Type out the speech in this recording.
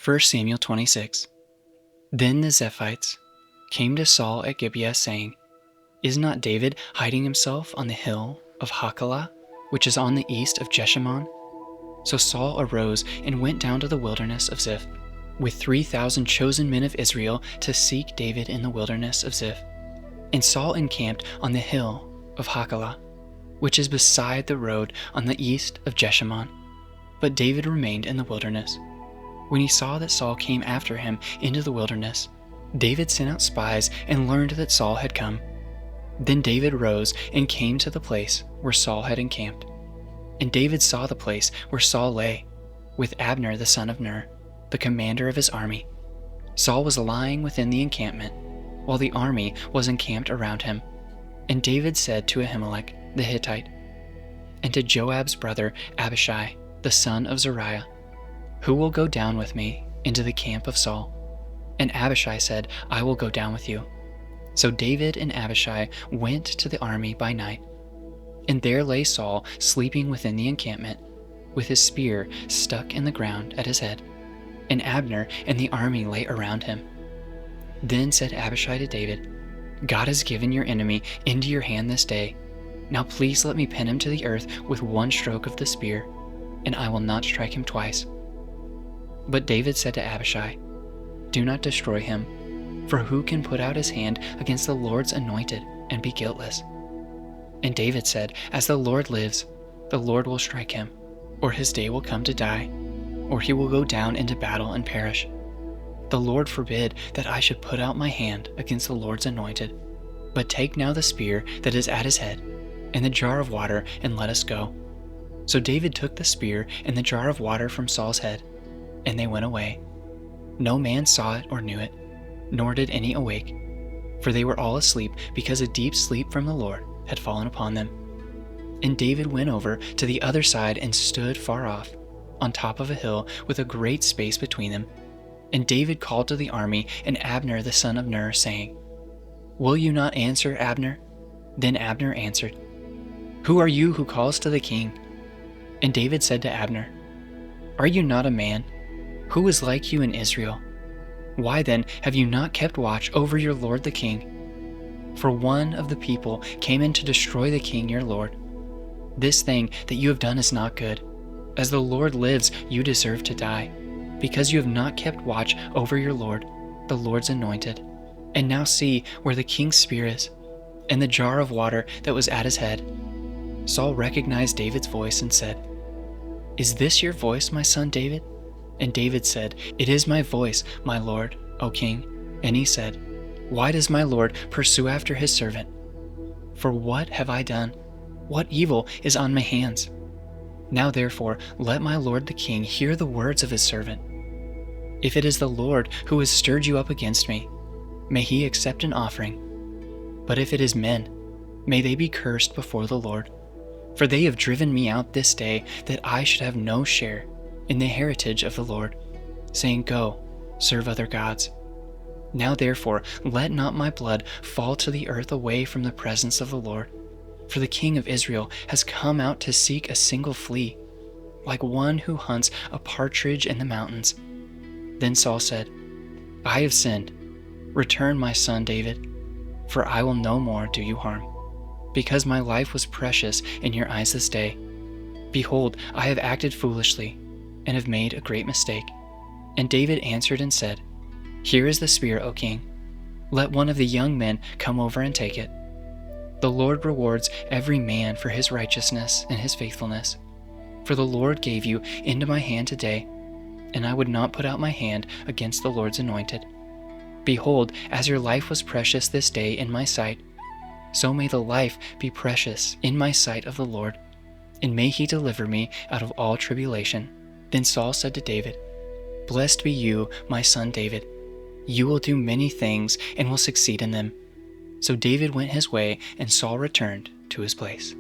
1 Samuel 26. Then the Ziphites came to Saul at Gibeah, saying, Is not David hiding himself on the hill of Hachilah, which is on the east of Jeshimon? So Saul arose and went down to the wilderness of Ziph, with 3,000 chosen men of Israel to seek David in the wilderness of Ziph. And Saul encamped on the hill of Hachilah, which is beside the road on the east of Jeshimon. But David remained in the wilderness. When he saw that Saul came after him into the wilderness, David sent out spies and learned that Saul had come. Then David rose and came to the place where Saul had encamped. And David saw the place where Saul lay, with Abner the son of Ner, the commander of his army. Saul was lying within the encampment, while the army was encamped around him. And David said to Ahimelech the Hittite, and to Joab's brother Abishai, the son of Zeruiah, Who will go down with me into the camp of Saul? And Abishai said, I will go down with you. So David and Abishai went to the army by night. And there lay Saul sleeping within the encampment, with his spear stuck in the ground at his head. And Abner and the army lay around him. Then said Abishai to David, God has given your enemy into your hand this day. Now please let me pin him to the earth with one stroke of the spear, and I will not strike him twice. But David said to Abishai, Do not destroy him, for who can put out his hand against the Lord's anointed and be guiltless? And David said, As the Lord lives, the Lord will strike him, or his day will come to die, or he will go down into battle and perish. The Lord forbid that I should put out my hand against the Lord's anointed. But take now the spear that is at his head, and the jar of water, and let us go. So David took the spear and the jar of water from Saul's head, and they went away. No man saw it or knew it, nor did any awake, for they were all asleep, because a deep sleep from the Lord had fallen upon them. And David went over to the other side and stood far off, on top of a hill with a great space between them. And David called to the army and Abner the son of Ner, saying, Will you not answer, Abner? Then Abner answered, Who are you who calls to the king? And David said to Abner, Are you not a man? Who is like you in Israel? Why then have you not kept watch over your lord the king? For one of the people came in to destroy the king your lord. This thing that you have done is not good. As the Lord lives, you deserve to die, because you have not kept watch over your lord, the Lord's anointed. And now see where the king's spear is, and the jar of water that was at his head. Saul recognized David's voice and said, Is this your voice, my son David? And David said, It is my voice, my lord, O king. And he said, Why does my lord pursue after his servant? For what have I done? What evil is on my hands? Now therefore let my lord the king hear the words of his servant. If it is the Lord who has stirred you up against me, may he accept an offering. But if it is men, may they be cursed before the Lord. For they have driven me out this day, that I should have no share in the heritage of the Lord, saying, Go, serve other gods. Now therefore let not my blood fall to the earth away from the presence of the Lord. For the king of Israel has come out to seek a single flea, like one who hunts a partridge in the mountains. Then Saul said, I have sinned. Return, my son David, for I will no more do you harm, because my life was precious in your eyes this day. Behold, I have acted foolishly, and have made a great mistake. And David answered and said, Here is the spear, O king. Let one of the young men come over and take it. The Lord rewards every man for his righteousness and his faithfulness. For the Lord gave you into my hand today, and I would not put out my hand against the Lord's anointed. Behold, as your life was precious this day in my sight, so may the life be precious in my sight of the Lord, and may he deliver me out of all tribulation. Then Saul said to David, Blessed be you, my son David. You will do many things and will succeed in them. So David went his way, and Saul returned to his place.